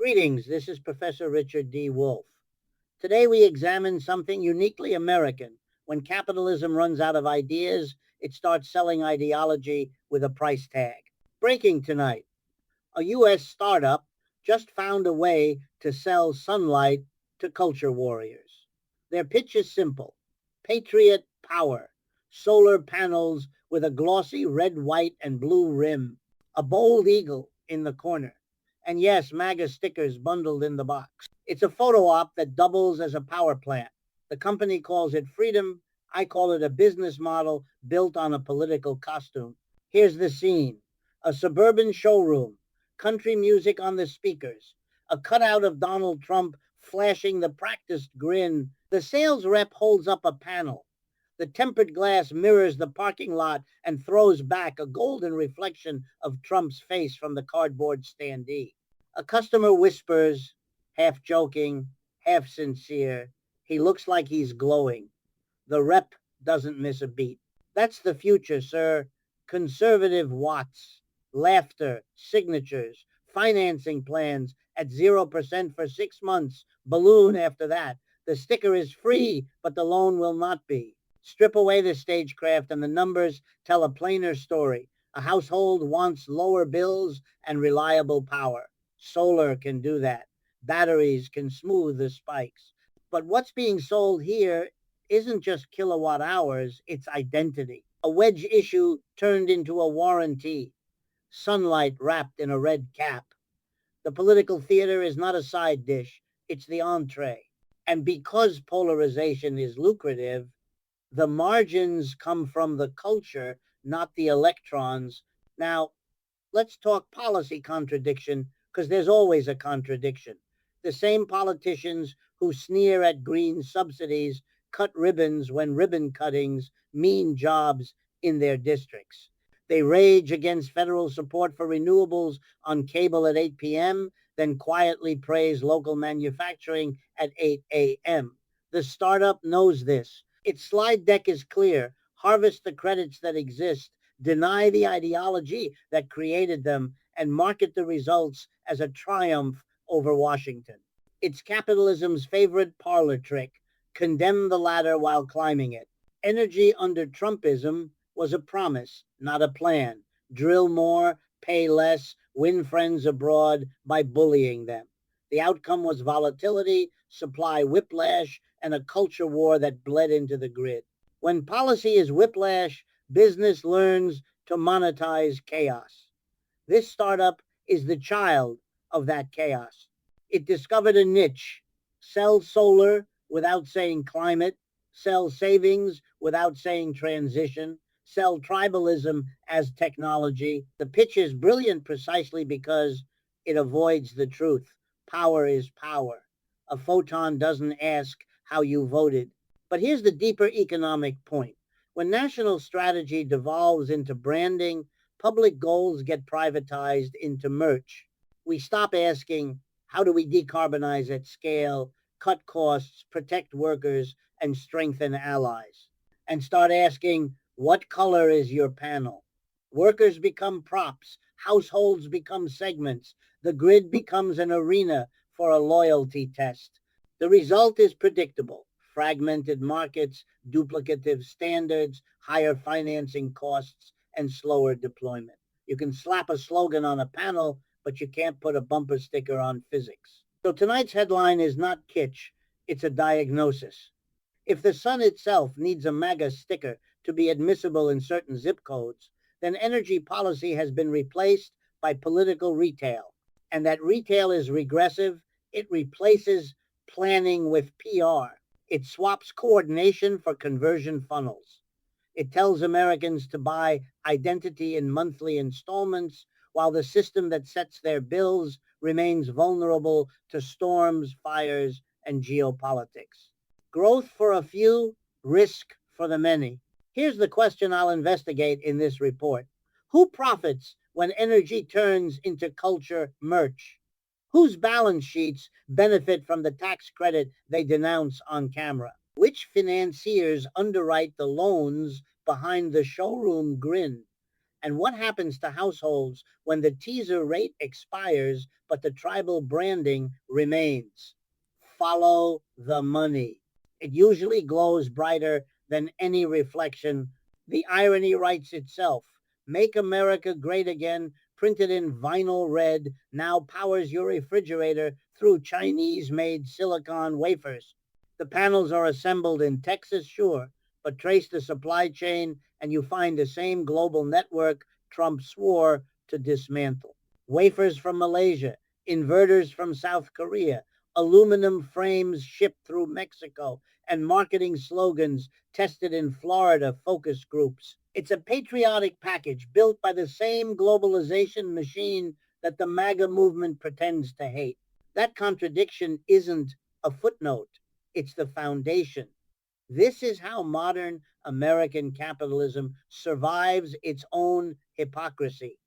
Greetings, this is Professor Richard D. Wolff. Today we examine something uniquely American. When capitalism runs out of ideas, it starts selling ideology with a price tag. Breaking tonight, a U.S. startup just found a way to sell sunlight to culture warriors. Their pitch is simple: Patriot Power, solar panels with a glossy red, white, and blue rim, a bold eagle in the corner, and yes, MAGA stickers bundled in the box. It's a photo op that doubles as a power plant. The company calls it freedom. I call it a business model built on a political costume. Here's the scene: a suburban showroom, country music on the speakers, a cutout of Donald Trump flashing the practiced grin. The sales rep holds up a panel. The tempered glass mirrors the parking lot and throws back a golden reflection of Trump's face from the cardboard standee. A customer whispers, half joking, half sincere, "He looks like he's glowing." The rep doesn't miss a beat. That's the future, sir. Conservative watts, laughter, signatures, financing plans at 0% for 6 months, balloon after that. The sticker is free, but the loan will not be. Strip away the stagecraft and the numbers tell a plainer story. A household wants lower bills and reliable power. Solar can do that. Batteries can smooth the spikes. But what's being sold here isn't just kilowatt hours, it's identity. A wedge issue turned into a warranty. Sunlight wrapped in a red cap. The political theater is not a side dish, it's the entree. And because polarization is lucrative, the margins come from the culture, not the electrons. Now, let's talk policy contradiction, because there's always a contradiction. The same politicians who sneer at green subsidies cut ribbons when ribbon cuttings mean jobs in their districts. They rage against federal support for renewables on cable at 8 p.m., then quietly praise local manufacturing at 8 a.m. The startup knows this. Its slide deck is clear: harvest the credits that exist, deny the ideology that created them, and market the results as a triumph over Washington. It's capitalism's favorite parlor trick: condemn the ladder while climbing it. Energy under Trumpism was a promise, not a plan. Drill more, pay less, win friends abroad by bullying them. The outcome was volatility, supply whiplash, and a culture war that bled into the grid. When policy is whiplash, business learns to monetize chaos. This startup is the child of that chaos. It discovered a niche: sell solar without saying climate, sell savings without saying transition, sell tribalism as technology. The pitch is brilliant precisely because it avoids the truth. Power is power. A photon doesn't ask how you voted. But here's the deeper economic point. When national strategy devolves into branding, public goals get privatized into merch. We stop asking, how do we decarbonize at scale, cut costs, protect workers, and strengthen allies? And start asking, what color is your panel? Workers become props, households become segments, the grid becomes an arena for a loyalty test. The result is predictable: fragmented markets, duplicative standards, higher financing costs, and slower deployment. You can slap a slogan on a panel, but you can't put a bumper sticker on physics. So tonight's headline is not kitsch, it's a diagnosis. If the sun itself needs a MAGA sticker to be admissible in certain zip codes, then energy policy has been replaced by political retail. And that retail is regressive. It replaces planning with PR. It swaps coordination for conversion funnels. It tells Americans to buy identity in monthly installments, while the system that sets their bills remains vulnerable to storms, fires, and geopolitics. Growth for a few, risk for the many. Here's the question I'll investigate in this report. Who profits when energy turns into culture merch? Whose balance sheets benefit from the tax credit they denounce on camera? Which financiers underwrite the loans behind the showroom grin? And what happens to households when the teaser rate expires, but the tribal branding remains? Follow the money. It usually glows brighter than any reflection. The irony writes itself. Make America Great Again, printed in vinyl red, now powers your refrigerator through Chinese-made silicon wafers. The panels are assembled in Texas, sure, but trace the supply chain and you find the same global network Trump swore to dismantle. Wafers from Malaysia, inverters from South Korea, aluminum frames shipped through Mexico, and marketing slogans tested in Florida focus groups. It's a patriotic package built by the same globalization machine that the MAGA movement pretends to hate. That contradiction isn't a footnote, it's the foundation. This is how modern American capitalism survives its own hypocrisy,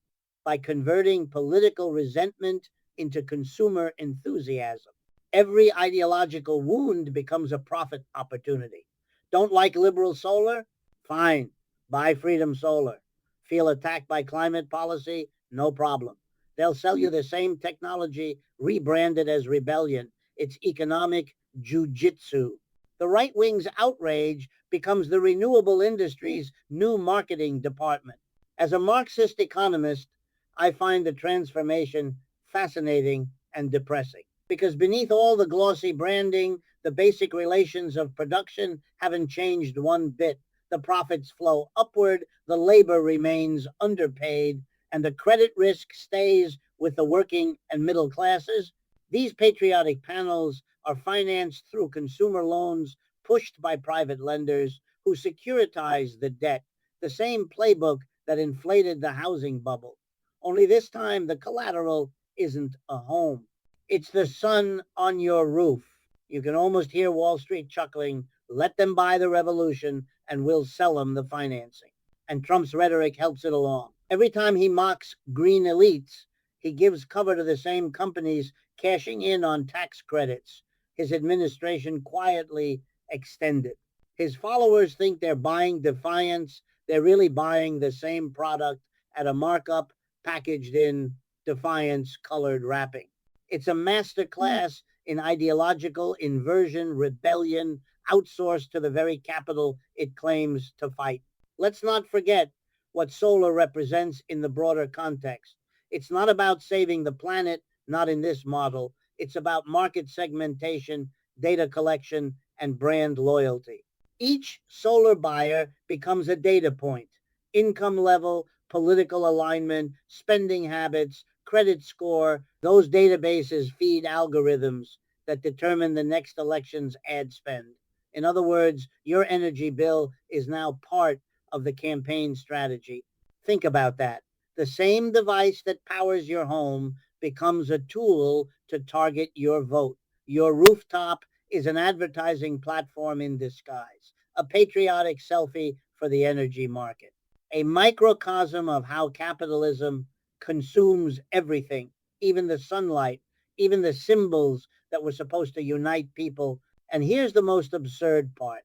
by converting political resentment into consumer enthusiasm. Every ideological wound becomes a profit opportunity. Don't like liberal solar? Fine, buy Freedom Solar. Feel attacked by climate policy? No problem. They'll sell you the same technology rebranded as rebellion. It's economic jujitsu. The right wing's outrage becomes the renewable industry's new marketing department. As a Marxist economist, I find the transformation fascinating and depressing, because beneath all the glossy branding, the basic relations of production haven't changed one bit. The profits flow upward, the labor remains underpaid, and the credit risk stays with the working and middle classes. These patriotic panels are financed through consumer loans pushed by private lenders who securitize the debt, the same playbook that inflated the housing bubble. Only this time the collateral isn't a home. It's the sun on your roof. You can almost hear Wall Street chuckling, let them buy the revolution and we'll sell them the financing. And Trump's rhetoric helps it along. Every time he mocks green elites, he gives cover to the same companies cashing in on tax credits his administration quietly extended. His followers think they're buying defiance. They're really buying the same product at a markup packaged in defiance colored wrapping. It's a master class in ideological inversion, rebellion, outsourced to the very capital it claims to fight. Let's not forget what solar represents in the broader context. It's not about saving the planet, not in this model. It's about market segmentation, data collection, and brand loyalty. Each solar buyer becomes a data point: income level, political alignment, spending habits, credit score. Those databases feed algorithms that determine the next election's ad spend. In other words, your energy bill is now part of the campaign strategy. Think about that. The same device that powers your home becomes a tool to target your vote. Your rooftop is an advertising platform in disguise, a patriotic selfie for the energy market, a microcosm of how capitalism consumes everything, even the sunlight, even the symbols that were supposed to unite people. And here's the most absurd part.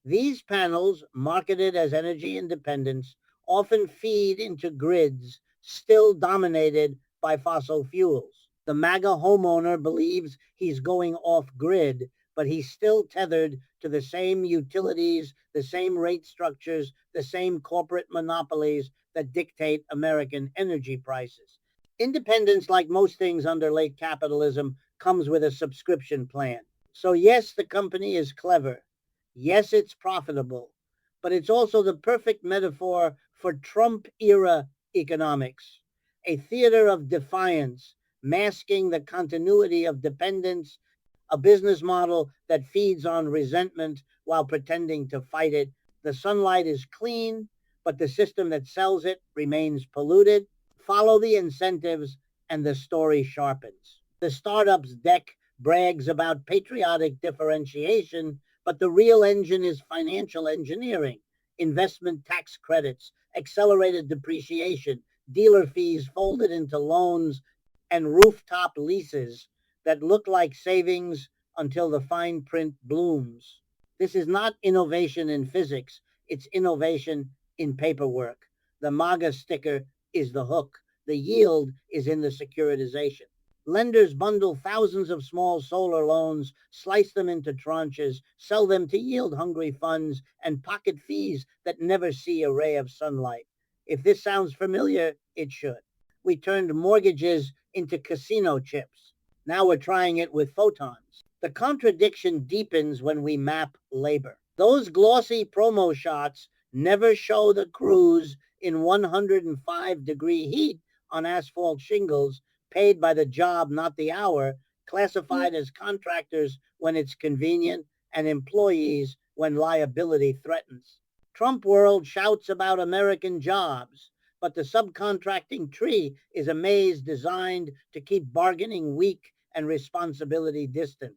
These panels, marketed as energy independence, often feed into grids still dominated by fossil fuels. The MAGA homeowner believes he's going off grid, but he's still tethered to the same utilities, the same rate structures, the same corporate monopolies that dictate American energy prices. Independence, like most things under late capitalism, comes with a subscription plan. So yes, the company is clever. Yes, it's profitable, but it's also the perfect metaphor for Trump era economics, a theater of defiance, masking the continuity of dependence, a business model that feeds on resentment while pretending to fight it. The sunlight is clean, but the system that sells it remains polluted. Follow the incentives and the story sharpens. The startup's deck brags about patriotic differentiation, but the real engine is financial engineering: investment tax credits, accelerated depreciation, dealer fees folded into loans, and rooftop leases that look like savings until the fine print blooms. This is not innovation in physics, it's innovation in paperwork. The MAGA sticker is the hook. The yield is in the securitization. Lenders bundle thousands of small solar loans, slice them into tranches, sell them to yield-hungry funds, and pocket fees that never see a ray of sunlight. If this sounds familiar, it should. We turned mortgages into casino chips. Now we're trying it with photons. The contradiction deepens when we map labor. Those glossy promo shots never show the crews in 105-degree heat on asphalt shingles, paid by the job, not the hour, classified as contractors when it's convenient, and employees when liability threatens. Trump world shouts about American jobs, but the subcontracting tree is a maze designed to keep bargaining weak and responsibility distant.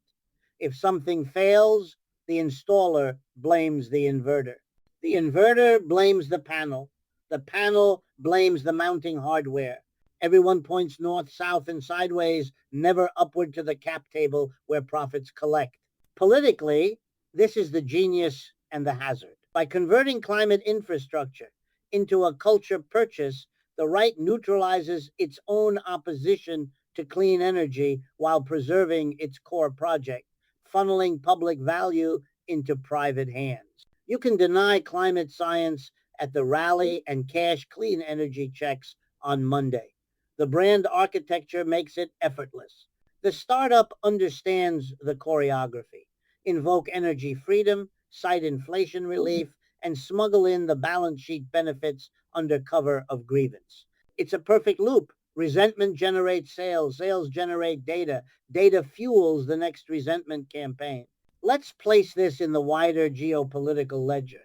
If something fails, the installer blames the inverter. The inverter blames the panel. The panel blames the mounting hardware. Everyone points north, south, and sideways, never upward to the cap table where profits collect. Politically, this is the genius and the hazard. By converting climate infrastructure into a culture purchase, the right neutralizes its own opposition to clean energy while preserving its core project, funneling public value into private hands. You can deny climate science at the rally and cash clean energy checks on Monday. The brand architecture makes it effortless. The startup understands the choreography. Invoke energy freedom, cite inflation relief, and smuggle in the balance sheet benefits under cover of grievance. It's a perfect loop. Resentment generates sales, sales generate data, data fuels the next resentment campaign. Let's place this in the wider geopolitical ledger.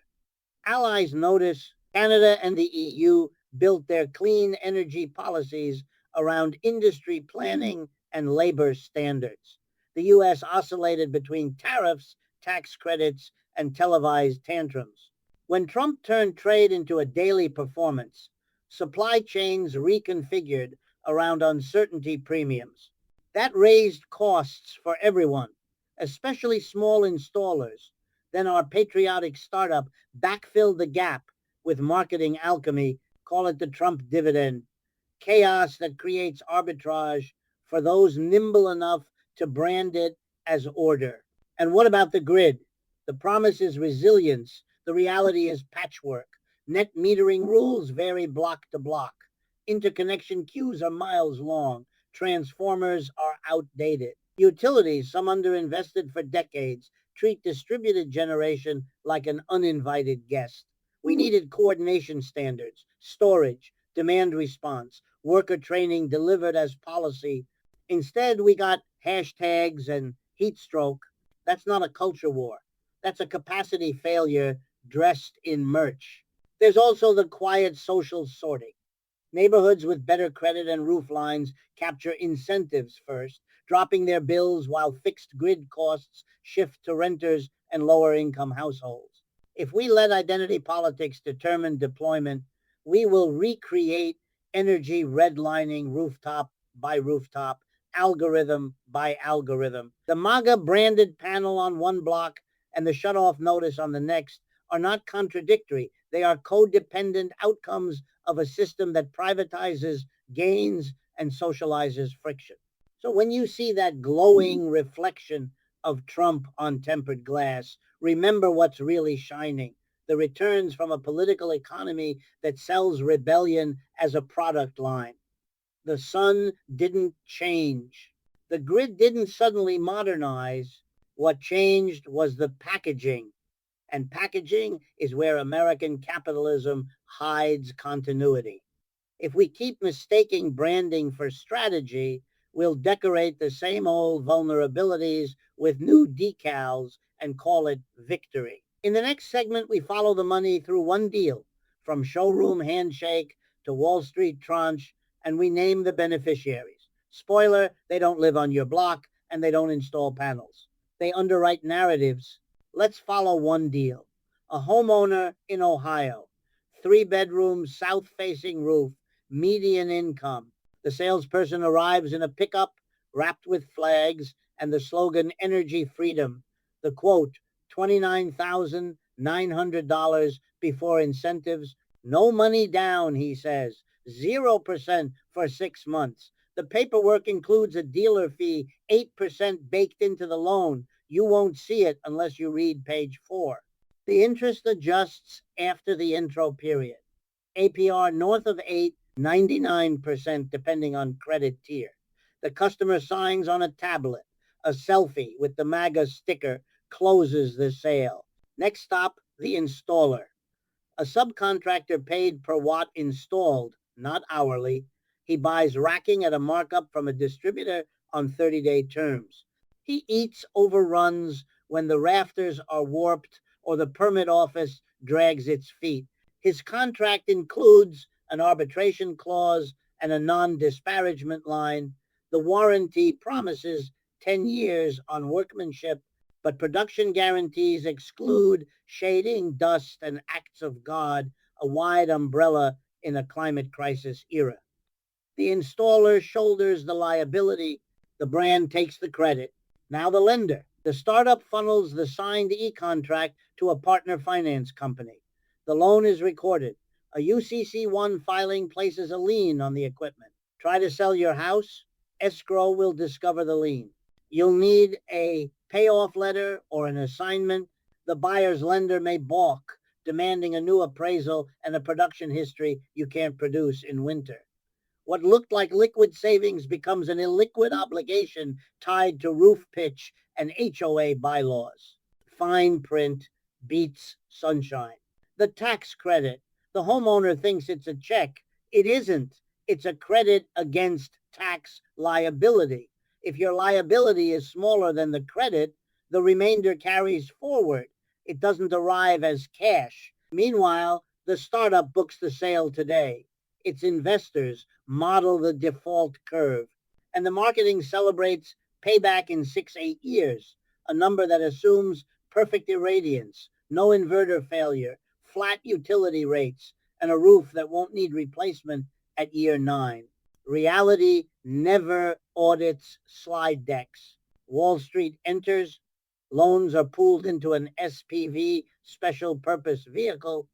Allies notice Canada and the EU built their clean energy policies around industry planning and labor standards. The US oscillated between tariffs, tax credits, and televised tantrums. When Trump turned trade into a daily performance, supply chains reconfigured around uncertainty premiums. That raised costs for everyone, especially small installers. Then our patriotic startup backfilled the gap with marketing alchemy, call it the Trump dividend, chaos that creates arbitrage for those nimble enough to brand it as order. And what about the grid? The promise is resilience. The reality is patchwork. Net metering rules vary block to block. Interconnection queues are miles long. Transformers are outdated. Utilities, some underinvested for decades, treat distributed generation like an uninvited guest. We needed coordination standards, storage, demand response, worker training delivered as policy. Instead, we got hashtags and heat stroke. That's not a culture war. That's a capacity failure dressed in merch. There's also the quiet social sorting. Neighborhoods with better credit and roof lines capture incentives first, dropping their bills while fixed grid costs shift to renters and lower income households. If we let identity politics determine deployment, we will recreate energy redlining rooftop by rooftop, algorithm by algorithm. The MAGA branded panel on one block and the shutoff notice on the next are not contradictory. They are codependent outcomes of a system that privatizes gains and socializes friction. So when you see that glowing reflection of Trump on tempered glass, remember what's really shining. The returns from a political economy that sells rebellion as a product line. The sun didn't change. The grid didn't suddenly modernize. What changed was the packaging. And packaging is where American capitalism hides continuity. If we keep mistaking branding for strategy, we'll decorate the same old vulnerabilities with new decals and call it victory. In the next segment, we follow the money through one deal, from showroom handshake to Wall Street tranche, and we name the beneficiaries. Spoiler, they don't live on your block and they don't install panels. They underwrite narratives. Let's follow one deal. A homeowner in Ohio, 3-bedroom, south-facing roof, median income. The salesperson arrives in a pickup wrapped with flags and the slogan Energy Freedom. The quote, $29,900 before incentives, No money down, he says. 0% for 6 months. The paperwork includes a dealer fee, 8% baked into the loan. You won't see it unless you read page 4. The interest adjusts after the intro period. APR north of 8, 99% depending on credit tier. The customer signs on a tablet. A selfie with the MAGA sticker closes the sale. Next stop, the installer. A subcontractor paid per watt installed, not hourly. He buys racking at a markup from a distributor on 30-day terms. He eats overruns when the rafters are warped or the permit office drags its feet. His contract includes an arbitration clause and a non-disparagement line. The warranty promises 10 years on workmanship, but production guarantees exclude shading, dust, and acts of God, a wide umbrella in a climate crisis era. The installer shoulders the liability. The brand takes the credit. Now the lender. The startup funnels the signed e-contract to a partner finance company. The loan is recorded. A UCC1 filing places a lien on the equipment. Try to sell your house? Escrow will discover the lien. You'll need a payoff letter or an assignment. The buyer's lender may balk, demanding a new appraisal and a production history you can't produce in winter. What looked like liquid savings becomes an illiquid obligation tied to roof pitch and HOA bylaws. Fine print beats sunshine. The tax credit. The homeowner thinks it's a check. It isn't. It's a credit against tax liability. If your liability is smaller than the credit, the remainder carries forward. It doesn't arrive as cash. Meanwhile, the startup books the sale today. Its investors model the default curve, and the marketing celebrates payback in 6-8 years, a number that assumes perfect irradiance, no inverter failure, flat utility rates, and a roof that won't need replacement at year 9. Reality never audits slide decks. Wall Street enters, loans are pooled into an SPV, special purpose vehicle,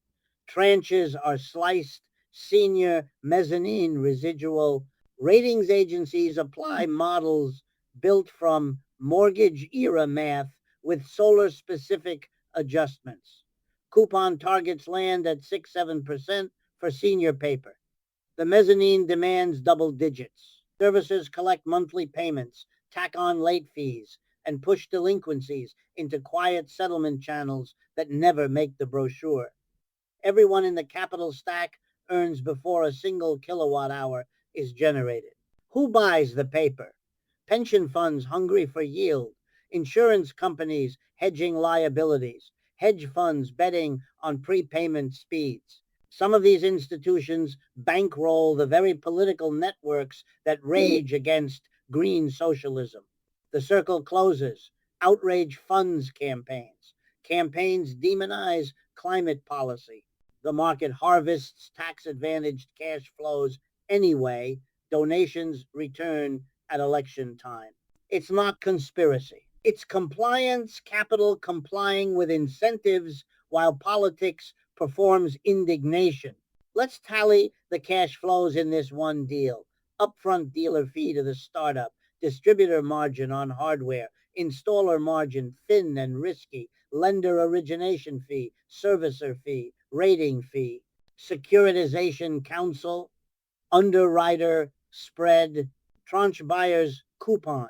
tranches are sliced, senior, mezzanine, residual. Ratings agencies apply models built from mortgage era math with solar specific adjustments. Coupon targets land at 6-7% for senior paper. The mezzanine demands double digits. Servicers collect monthly payments, tack on late fees, and push delinquencies into quiet settlement channels that never make the brochure. Everyone in the capital stack earns before a single kilowatt hour is generated. Who buys the paper? Pension funds hungry for yield, insurance companies hedging liabilities, hedge funds betting on prepayment speeds. Some of these institutions bankroll the very political networks that rage against green socialism. The circle closes. Outrage funds campaigns. Campaigns demonize climate policy. The market harvests tax-advantaged cash flows anyway. Donations return at election time. It's not conspiracy. It's compliance capital complying with incentives while politics performs indignation. Let's tally the cash flows in this one deal. Upfront dealer fee to the startup, distributor margin on hardware, installer margin thin and risky, lender origination fee, servicer fee, rating fee, securitization counsel, underwriter spread, tranche buyer's coupon.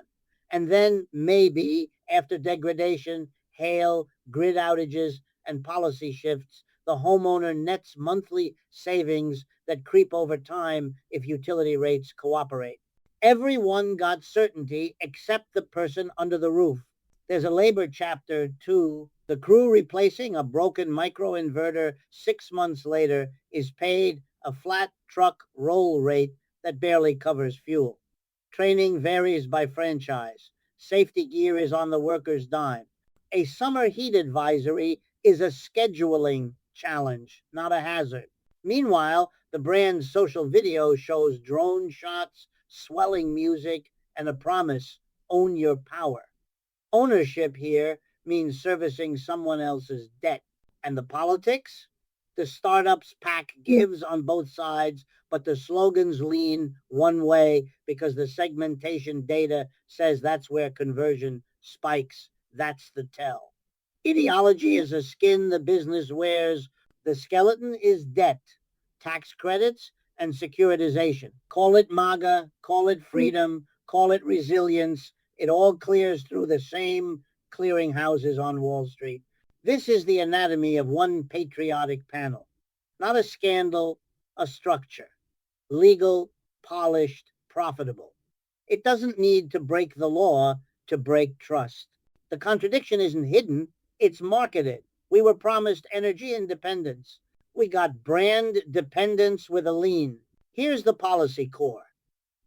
And then maybe after degradation, hail, grid outages, and policy shifts, the homeowner nets monthly savings that creep over time if utility rates cooperate. Everyone got certainty except the person under the roof. There's a labor chapter too. The crew replacing a broken microinverter 6 months later is paid a flat truck roll rate that barely covers fuel. Training varies by franchise. Safety gear is on the worker's dime. A summer heat advisory is a scheduling challenge, not a hazard. Meanwhile, the brand's social video shows drone shots, swelling music, and a promise, own your power. Ownership here means servicing someone else's debt. And the politics? The startups pack gives on both sides, but the slogans lean one way because the segmentation data says that's where conversion spikes. That's the tell. Ideology is a skin the business wears. The skeleton is debt, tax credits, and securitization. Call it MAGA, call it freedom, call it resilience. It all clears through the same clearinghouses on Wall Street. This is the anatomy of one patriotic panel. Not a scandal, a structure. Legal, polished, profitable. It doesn't need to break the law to break trust. The contradiction isn't hidden, it's marketed. We were promised energy independence. We got brand dependence with a lean. Here's the policy core.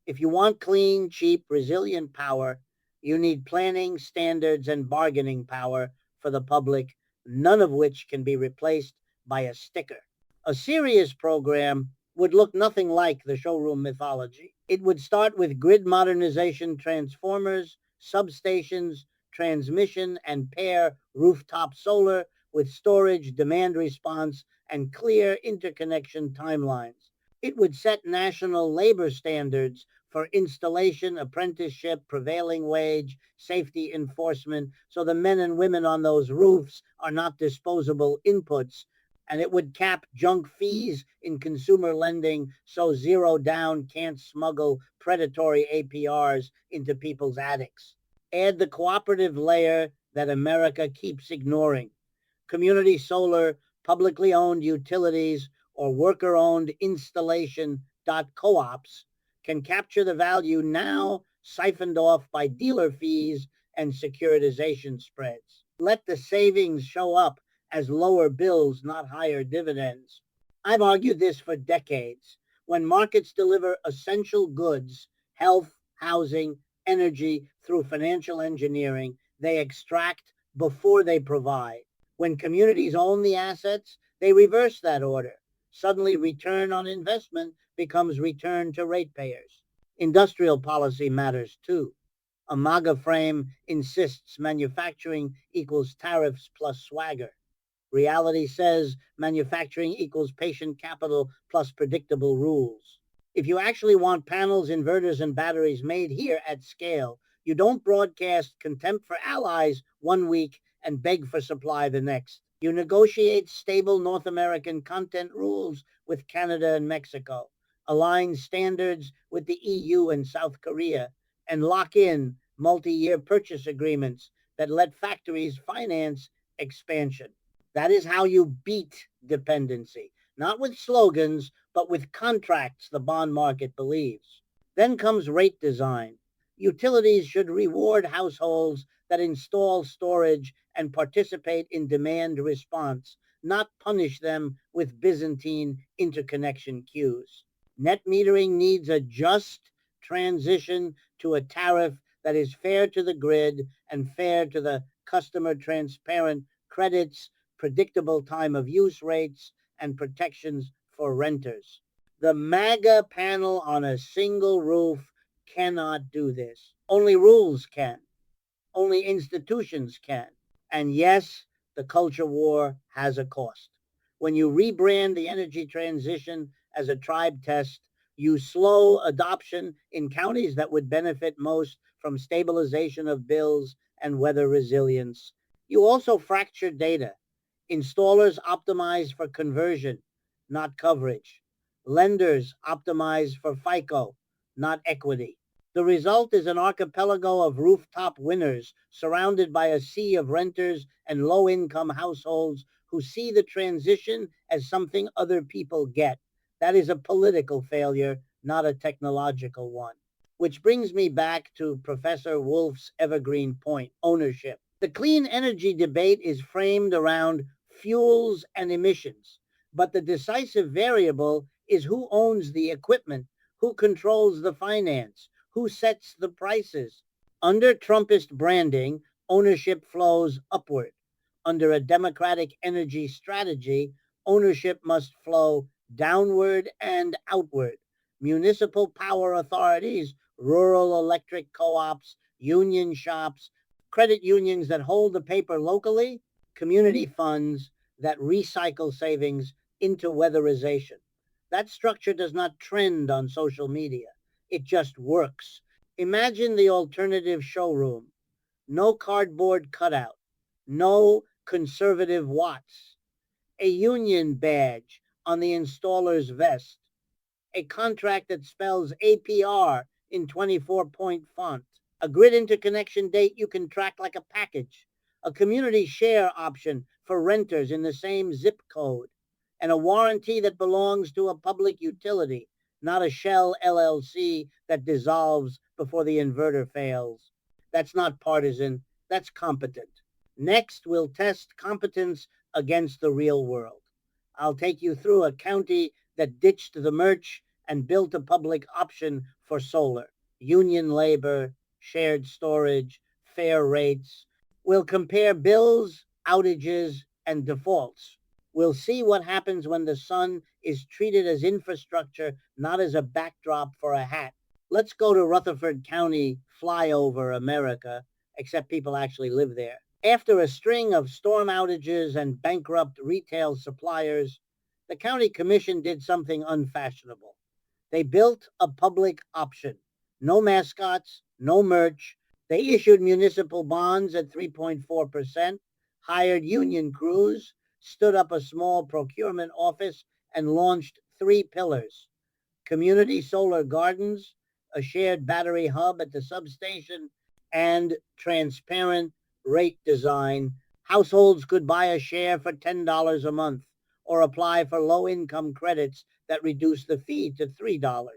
If you want clean, cheap, resilient power, you need planning, standards, and bargaining power for the public, none of which can be replaced by a sticker. A serious program would look nothing like the showroom mythology. It would start with grid modernization, transformers, substations, transmission, and pair rooftop solar with storage, demand response, and clear interconnection timelines. It would set national labor standards for installation, apprenticeship, prevailing wage, safety enforcement, so the men and women on those roofs are not disposable inputs. And it would cap junk fees in consumer lending so zero down can't smuggle predatory APRs into people's attics. Add the cooperative layer that America keeps ignoring. Community solar, publicly owned utilities, or worker-owned installation co-ops can capture the value now siphoned off by dealer fees and securitization spreads. Let the savings show up as lower bills, not higher dividends. I've argued this for decades. When markets deliver essential goods, health, housing, energy through financial engineering, they extract before they provide. When communities own the assets, they reverse that order. Suddenly, return on investment becomes return to ratepayers. Industrial policy matters too. A MAGA frame insists manufacturing equals tariffs plus swagger. Reality says manufacturing equals patient capital plus predictable rules. If you actually want panels, inverters, and batteries made here at scale, you don't broadcast contempt for allies one week and beg for supply the next. You negotiate stable North American content rules with Canada and Mexico, align standards with the EU and South Korea, and lock in multi-year purchase agreements that let factories finance expansion. That is how you beat dependency, not with slogans, but with contracts the bond market believes. Then comes rate design. Utilities should reward households that install storage and participate in demand response, not punish them with Byzantine interconnection queues. Net metering needs a just transition to a tariff that is fair to the grid and fair to the customer, transparent credits, predictable time of use rates, and protections for renters. The MAGA panel on a single roof cannot do this. Only rules can. Only institutions can. And yes, the culture war has a cost. When you rebrand the energy transition as a tribe test, you slow adoption in counties that would benefit most from stabilization of bills and weather resilience. You also fracture data. Installers optimize for conversion, not coverage. Lenders optimize for FICO, not equity. The result is an archipelago of rooftop winners surrounded by a sea of renters and low-income households who see the transition as something other people get. That is a political failure, not a technological one. Which brings me back to Professor Wolff's evergreen point, ownership. The clean energy debate is framed around fuels and emissions, but the decisive variable is who owns the equipment, who controls the finance, who sets the prices. Under Trumpist branding, ownership flows upward. Under a democratic energy strategy, ownership must flow downward and outward. Municipal power authorities, rural electric co-ops, union shops, credit unions that hold the paper locally, community funds that recycle savings into weatherization. That structure does not trend on social media. It just works. Imagine the alternative showroom. No cardboard cutout. No conservative watts. A union badge on the installer's vest. A contract that spells APR in 24-point font. A grid interconnection date you can track like a package. A community share option for renters in the same zip code. And a warranty that belongs to a public utility, not a shell LLC that dissolves before the inverter fails. That's not partisan, that's competent. Next, we'll test competence against the real world. I'll take you through a county that ditched the merch and built a public option for solar. Union labor, shared storage, fair rates. We'll compare bills, outages, and defaults. We'll see what happens when the sun is treated as infrastructure, not as a backdrop for a hat. Let's go to Rutherford County, flyover America, except people actually live there. After a string of storm outages and bankrupt retail suppliers, the county commission did something unfashionable. They built a public option. No mascots, no merch. They issued municipal bonds at 3.4%, hired union crews, stood up a small procurement office, and launched 3 pillars: community solar gardens, a shared battery hub at the substation, and transparent rate design. Households could buy a share for $10 a month or apply for low-income credits that reduce the fee to $3.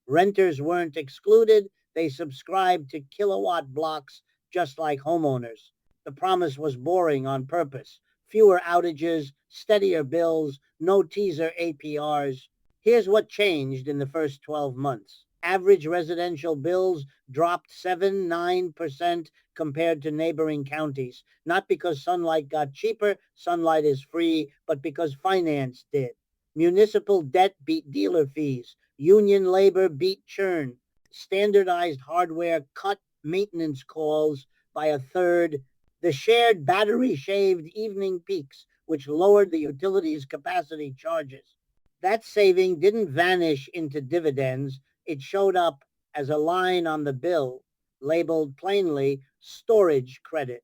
Renters weren't excluded. They subscribed to kilowatt blocks just like homeowners. The promise was boring on purpose. Fewer outages, steadier bills, no teaser APRs. Here's what changed in the first 12 months. Average residential bills dropped 7-9% compared to neighboring counties, not because sunlight got cheaper, sunlight is free, but because finance did. Municipal debt beat dealer fees. Union labor beat churn. Standardized hardware cut maintenance calls by a third. The shared battery shaved evening peaks, which lowered the utility's capacity charges. That saving didn't vanish into dividends. It showed up as a line on the bill, labeled plainly storage credit.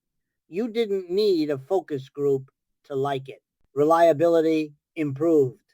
You didn't need a focus group to like it. Reliability improved.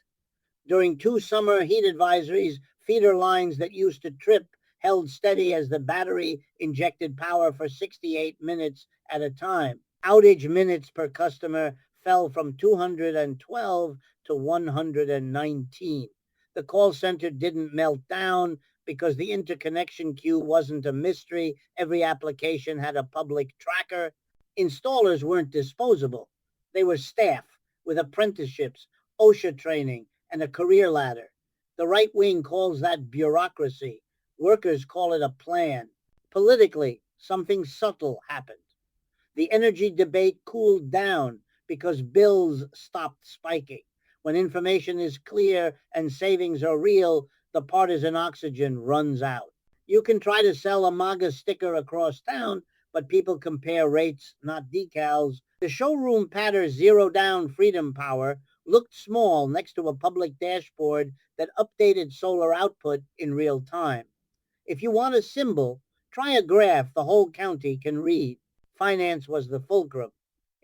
During 2 summer heat advisories, feeder lines that used to trip held steady as the battery injected power for 68 minutes at a time. Outage minutes per customer fell from 212 to 119. The call center didn't melt down because the interconnection queue wasn't a mystery. Every application had a public tracker. Installers weren't disposable. They were staff with apprenticeships, OSHA training, and a career ladder. The right wing calls that bureaucracy. Workers call it a plan. Politically, something subtle happened. The energy debate cooled down because bills stopped spiking. When information is clear and savings are real, the partisan oxygen runs out. You can try to sell a MAGA sticker across town, but people compare rates, not decals. The showroom pattern Zero Down Freedom Power looked small next to a public dashboard that updated solar output in real time. If you want a symbol, try a graph the whole county can read. Finance was the fulcrum.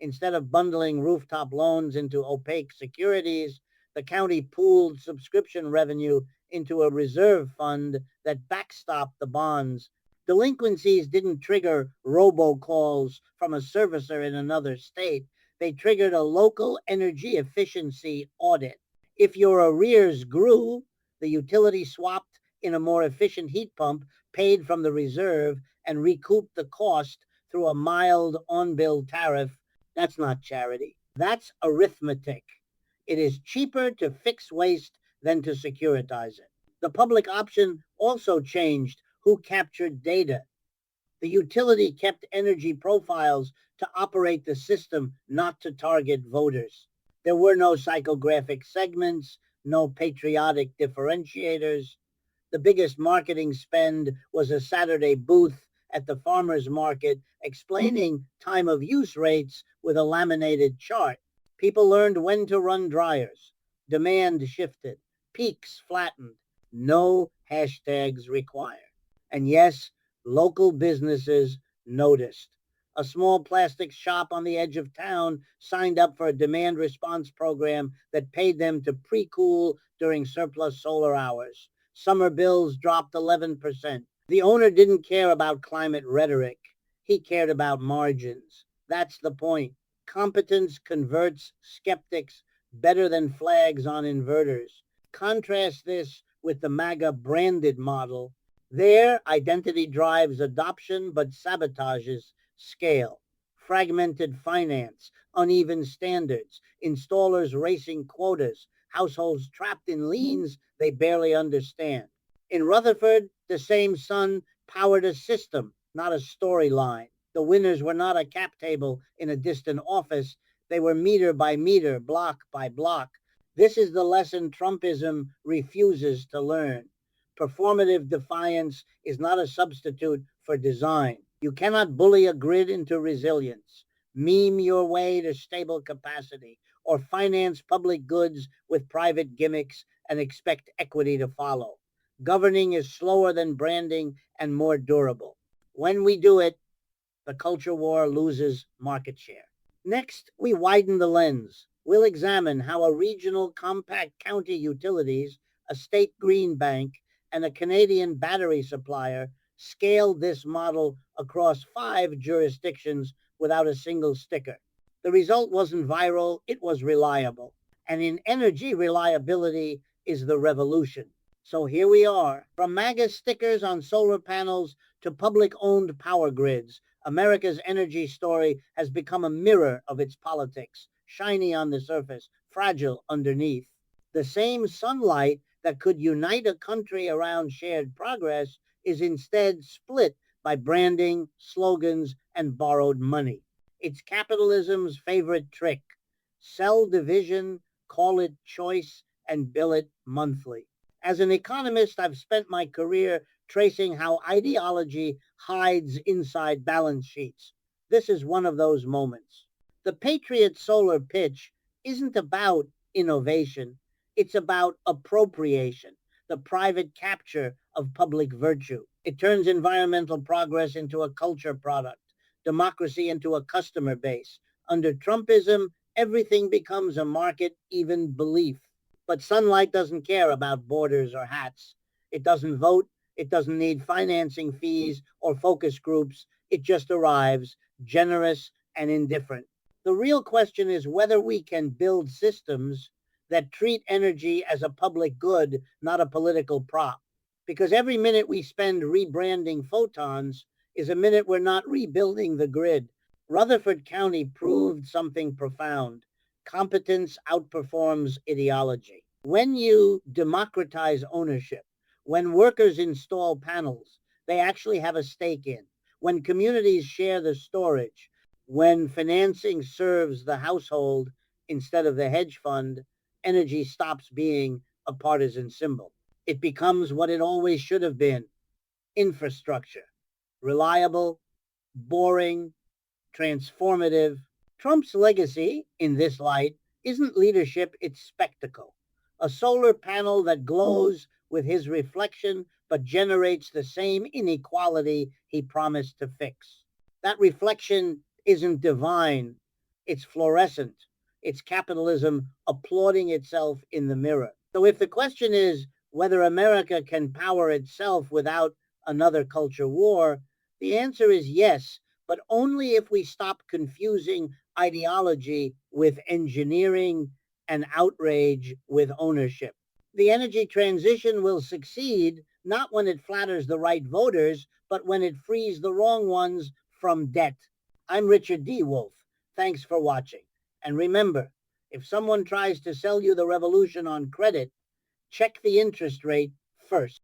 Instead of bundling rooftop loans into opaque securities, the county pooled subscription revenue into a reserve fund that backstopped the bonds. Delinquencies didn't trigger robocalls from a servicer in another state. They triggered a local energy efficiency audit. If your arrears grew, the utility swapped in a more efficient heat pump, paid from the reserve, and recouped the cost through a mild on-bill tariff. That's not charity. That's arithmetic. It is cheaper to fix waste than to securitize it. The public option also changed who captured data. The utility kept energy profiles to operate the system, not to target voters. There were no psychographic segments, no patriotic differentiators. The biggest marketing spend was a Saturday booth at the farmer's market explaining time of use rates with a laminated chart. People learned when to run dryers, Demand shifted. Peaks flattened. No hashtags required. And yes, local businesses noticed. A small plastic shop on the edge of town signed up for a demand response program that paid them to pre-cool during surplus solar hours. Summer bills dropped 11%. The owner didn't care about climate rhetoric. He cared about margins. That's the point. Competence converts skeptics better than flags on inverters. Contrast this with the MAGA branded model. There, identity drives adoption but sabotages scale. Fragmented finance, uneven standards, installers racing quotas, households trapped in liens they barely understand. In Rutherford, the same sun powered a system, not a storyline. The winners were not a cap table in a distant office. They were meter by meter, block by block. This is the lesson Trumpism refuses to learn. Performative defiance is not a substitute for design. You cannot bully a grid into resilience, meme your way to stable capacity, or finance public goods with private gimmicks and expect equity to follow. Governing is slower than branding and more durable. When we do it, the culture war loses market share. Next, we widen the lens. We'll examine how a regional compact county utilities, a state green bank, and a Canadian battery supplier scaled this model across 5 jurisdictions without a single sticker. The result wasn't viral, it was reliable. And in energy, reliability is the revolution. So here we are, from MAGA stickers on solar panels to public-owned power grids. America's energy story has become a mirror of its politics, shiny on the surface, fragile underneath. The same sunlight that could unite a country around shared progress is instead split by branding, slogans, and borrowed money. It's capitalism's favorite trick. Sell division, call it choice, and bill it monthly. As an economist, I've spent my career tracing how ideology hides inside balance sheets. This is one of those moments. The Patriot solar pitch isn't about innovation, it's about appropriation, the private capture of public virtue. It turns environmental progress into a culture product, democracy into a customer base. Under Trumpism, everything becomes a market, even belief. But sunlight doesn't care about borders or hats. It doesn't vote. It doesn't need financing fees or focus groups. It just arrives, generous and indifferent. The real question is whether we can build systems that treat energy as a public good, not a political prop. Because every minute we spend rebranding photons is a minute we're not rebuilding the grid. Rutherford County proved something profound. Competence outperforms ideology. When you democratize ownership, when workers install panels they actually have a stake in, when communities share the storage, when financing serves the household instead of the hedge fund, energy stops being a partisan symbol. It becomes what it always should have been: infrastructure. Reliable, boring, transformative. Trump's legacy, in this light, isn't leadership, it's spectacle. A solar panel that glows with his reflection but generates the same inequality he promised to fix. That reflection isn't divine, it's fluorescent. It's capitalism applauding itself in the mirror. So if the question is whether America can power itself without another culture war, the answer is yes, but only if we stop confusing ideology with engineering and outrage with ownership. The energy transition will succeed not when it flatters the right voters, but when it frees the wrong ones from debt. I'm Richard D. Wolff. Thanks for watching. And remember, if someone tries to sell you the revolution on credit, check the interest rate first.